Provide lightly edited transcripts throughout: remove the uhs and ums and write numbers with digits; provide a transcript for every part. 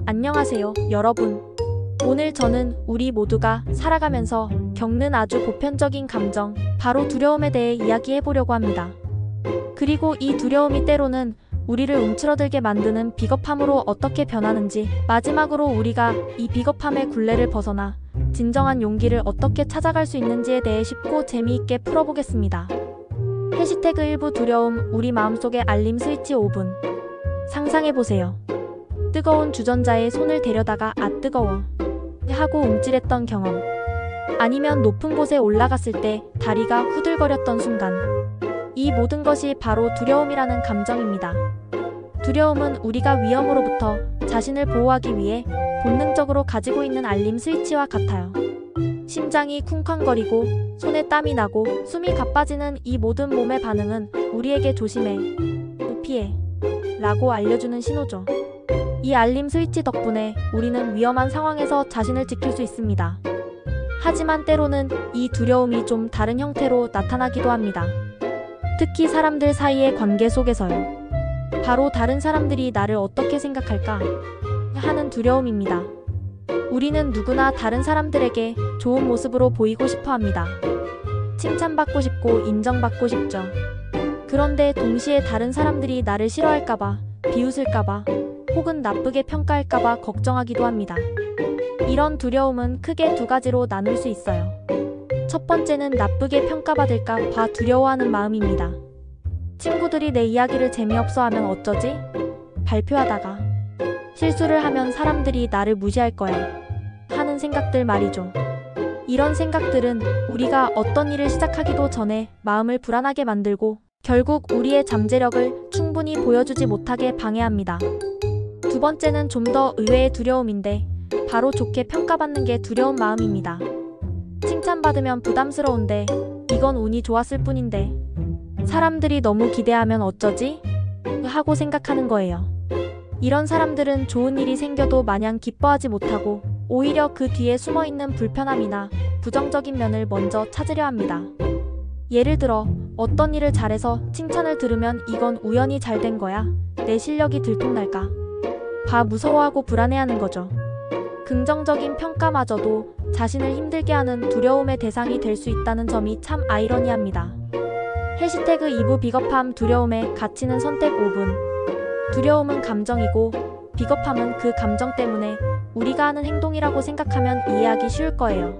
안녕하세요, 여러분. 오늘 저는 우리 모두가 살아가면서 겪는 아주 보편적인 감정, 바로 두려움에 대해 이야기해보려고 합니다. 그리고 이 두려움이 때로는 우리를 움츠러들게 만드는 비겁함으로 어떻게 변하는지, 마지막으로 우리가 이 비겁함의 굴레를 벗어나 진정한 용기를 어떻게 찾아갈 수 있는지에 대해 쉽고 재미있게 풀어보겠습니다. 해시태그 1부 두려움, 우리 마음속의 알림 스위치 5분. 상상해보세요. 뜨거운 주전자에 손을 대려다가 아 뜨거워 하고 움찔했던 경험, 아니면 높은 곳에 올라갔을 때 다리가 후들거렸던 순간, 이 모든 것이 바로 두려움이라는 감정입니다. 두려움은 우리가 위험으로부터 자신을 보호하기 위해 본능적으로 가지고 있는 알림 스위치와 같아요. 심장이 쿵쾅거리고 손에 땀이 나고 숨이 가빠지는 이 모든 몸의 반응은 우리에게 조심해, 피해 라고 알려주는 신호죠. 이 알림 스위치 덕분에 우리는 위험한 상황에서 자신을 지킬 수 있습니다. 하지만 때로는 이 두려움이 좀 다른 형태로 나타나기도 합니다. 특히 사람들 사이의 관계 속에서요. 바로 다른 사람들이 나를 어떻게 생각할까 하는 두려움입니다. 우리는 누구나 다른 사람들에게 좋은 모습으로 보이고 싶어 합니다. 칭찬받고 싶고 인정받고 싶죠. 그런데 동시에 다른 사람들이 나를 싫어할까봐, 비웃을까봐, 혹은 나쁘게 평가할까봐 걱정하기도 합니다. 이런 두려움은 크게 두 가지로 나눌 수 있어요. 첫 번째는 나쁘게 평가받을까 봐 두려워하는 마음입니다. 친구들이 내 이야기를 재미없어 하면 어쩌지? 발표하다가 실수를 하면 사람들이 나를 무시할 거야 하는 생각들 말이죠. 이런 생각들은 우리가 어떤 일을 시작하기도 전에 마음을 불안하게 만들고 결국 우리의 잠재력을 충분히 보여주지 못하게 방해합니다. 두 번째는 좀 더 의외의 두려움인데, 바로 좋게 평가받는 게 두려운 마음입니다. 칭찬받으면 부담스러운데, 이건 운이 좋았을 뿐인데, 사람들이 너무 기대하면 어쩌지? 하고 생각하는 거예요. 이런 사람들은 좋은 일이 생겨도 마냥 기뻐하지 못하고 오히려 그 뒤에 숨어있는 불편함이나 부정적인 면을 먼저 찾으려 합니다. 예를 들어 어떤 일을 잘해서 칭찬을 들으면 이건 우연히 잘 된 거야, 내 실력이 들통날까 봐 무서워하고 불안해하는 거죠. 긍정적인 평가마저도 자신을 힘들게 하는 두려움의 대상이 될 수 있다는 점이 참 아이러니합니다. 해시태그 2부 비겁함, 두려움의 가치는 선택 5분. 두려움은 감정이고 비겁함은 그 감정 때문에 우리가 하는 행동이라고 생각하면 이해하기 쉬울 거예요.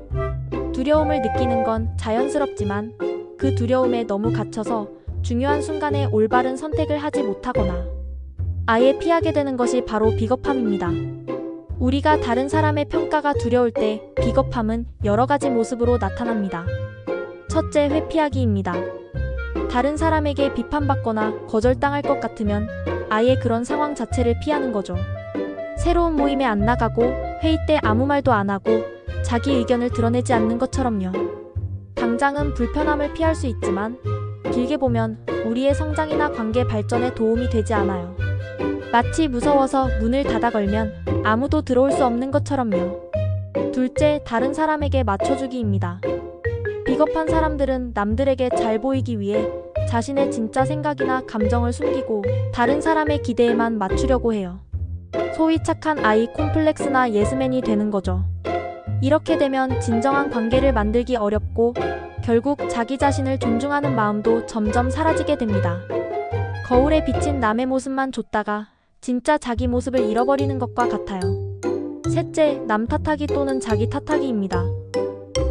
두려움을 느끼는 건 자연스럽지만 그 두려움에 너무 갇혀서 중요한 순간에 올바른 선택을 하지 못하거나 아예 피하게 되는 것이 바로 비겁함입니다. 우리가 다른 사람의 평가가 두려울 때 비겁함은 여러 가지 모습으로 나타납니다. 첫째, 회피하기입니다. 다른 사람에게 비판받거나 거절당할 것 같으면 아예 그런 상황 자체를 피하는 거죠. 새로운 모임에 안 나가고 회의 때 아무 말도 안 하고 자기 의견을 드러내지 않는 것처럼요. 당장은 불편함을 피할 수 있지만 길게 보면 우리의 성장이나 관계 발전에 도움이 되지 않아요. 마치 무서워서 문을 닫아 걸면 아무도 들어올 수 없는 것처럼요. 둘째, 다른 사람에게 맞춰주기입니다. 비겁한 사람들은 남들에게 잘 보이기 위해 자신의 진짜 생각이나 감정을 숨기고 다른 사람의 기대에만 맞추려고 해요. 소위 착한 아이 콤플렉스나 예스맨이 되는 거죠. 이렇게 되면 진정한 관계를 만들기 어렵고 결국 자기 자신을 존중하는 마음도 점점 사라지게 됩니다. 거울에 비친 남의 모습만 줬다가 진짜 자기 모습을 잃어버리는 것과 같아요. 셋째, 남 탓하기 또는 자기 탓하기입니다.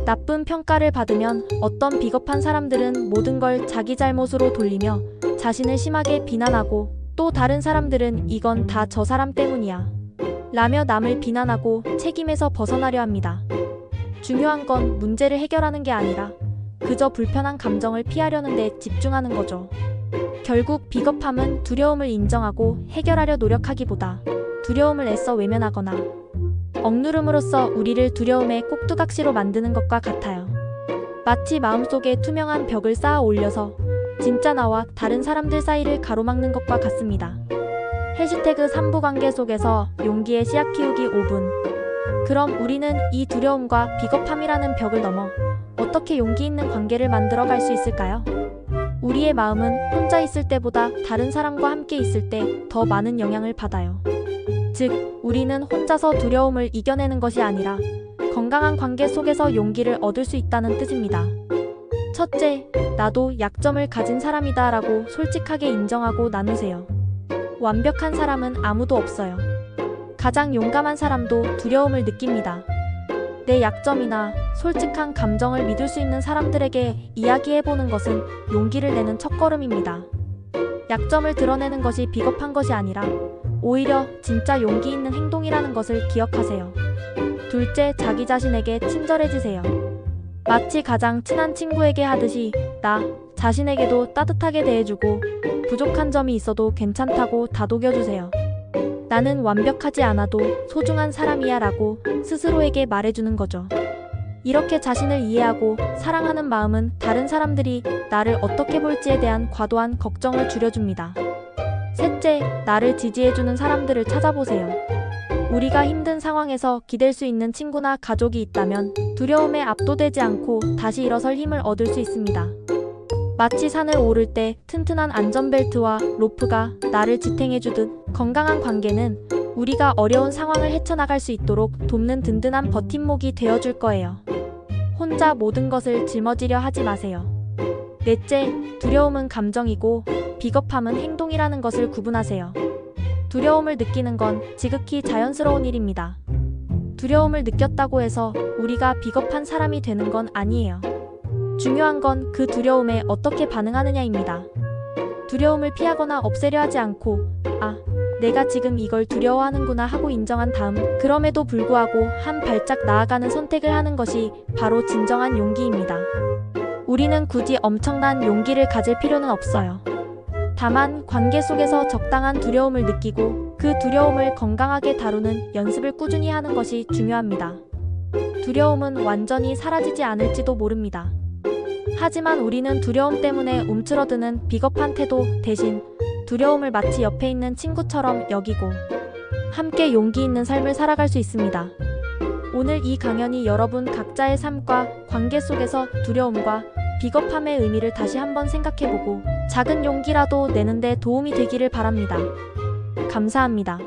나쁜 평가를 받으면 어떤 비겁한 사람들은 모든 걸 자기 잘못으로 돌리며 자신을 심하게 비난하고, 또 다른 사람들은 이건 다 저 사람 때문이야 라며 남을 비난하고 책임에서 벗어나려 합니다. 중요한 건 문제를 해결하는 게 아니라 그저 불편한 감정을 피하려는 데 집중하는 거죠. 결국 비겁함은 두려움을 인정하고 해결하려 노력하기보다 두려움을 애써 외면하거나 억누름으로써 우리를 두려움의 꼭두각시로 만드는 것과 같아요. 마치 마음속에 투명한 벽을 쌓아 올려서 진짜 나와 다른 사람들 사이를 가로막는 것과 같습니다. 해시태그 3부 관계 속에서 용기의 씨앗 키우기 5분. 그럼 우리는 이 두려움과 비겁함이라는 벽을 넘어 어떻게 용기 있는 관계를 만들어 갈 수 있을까요? 우리의 마음은 혼자 있을 때보다 다른 사람과 함께 있을 때 더 많은 영향을 받아요. 즉, 우리는 혼자서 두려움을 이겨내는 것이 아니라 건강한 관계 속에서 용기를 얻을 수 있다는 뜻입니다. 첫째, 나도 약점을 가진 사람이다 라고 솔직하게 인정하고 나누세요. 완벽한 사람은 아무도 없어요. 가장 용감한 사람도 두려움을 느낍니다. 내 약점이나 솔직한 감정을 믿을 수 있는 사람들에게 이야기해보는 것은 용기를 내는 첫걸음입니다. 약점을 드러내는 것이 비겁한 것이 아니라 오히려 진짜 용기 있는 행동이라는 것을 기억하세요. 둘째, 자기 자신에게 친절해지세요. 마치 가장 친한 친구에게 하듯이 나 자신에게도 따뜻하게 대해주고 부족한 점이 있어도 괜찮다고 다독여주세요. 나는 완벽하지 않아도 소중한 사람이야 라고 스스로에게 말해주는 거죠. 이렇게 자신을 이해하고 사랑하는 마음은 다른 사람들이 나를 어떻게 볼지에 대한 과도한 걱정을 줄여줍니다. 셋째, 나를 지지해주는 사람들을 찾아보세요. 우리가 힘든 상황에서 기댈 수 있는 친구나 가족이 있다면 두려움에 압도되지 않고 다시 일어설 힘을 얻을 수 있습니다. 마치 산을 오를 때 튼튼한 안전벨트와 로프가 나를 지탱해주듯 건강한 관계는 우리가 어려운 상황을 헤쳐나갈 수 있도록 돕는 든든한 버팀목이 되어줄 거예요. 혼자 모든 것을 짊어지려 하지 마세요. 넷째, 두려움은 감정이고 비겁함은 행동이라는 것을 구분하세요. 두려움을 느끼는 건 지극히 자연스러운 일입니다. 두려움을 느꼈다고 해서 우리가 비겁한 사람이 되는 건 아니에요. 중요한 건 그 두려움에 어떻게 반응하느냐입니다. 두려움을 피하거나 없애려 하지 않고 내가 지금 이걸 두려워하는구나 하고 인정한 다음 그럼에도 불구하고 한 발짝 나아가는 선택을 하는 것이 바로 진정한 용기입니다. 우리는 굳이 엄청난 용기를 가질 필요는 없어요. 다만 관계 속에서 적당한 두려움을 느끼고 그 두려움을 건강하게 다루는 연습을 꾸준히 하는 것이 중요합니다. 두려움은 완전히 사라지지 않을지도 모릅니다. 하지만 우리는 두려움 때문에 움츠러드는 비겁한 태도 대신 두려움을 마치 옆에 있는 친구처럼 여기고 함께 용기 있는 삶을 살아갈 수 있습니다. 오늘 이 강연이 여러분 각자의 삶과 관계 속에서 두려움과 비겁함의 의미를 다시 한번 생각해보고 작은 용기라도 내는데 도움이 되기를 바랍니다. 감사합니다.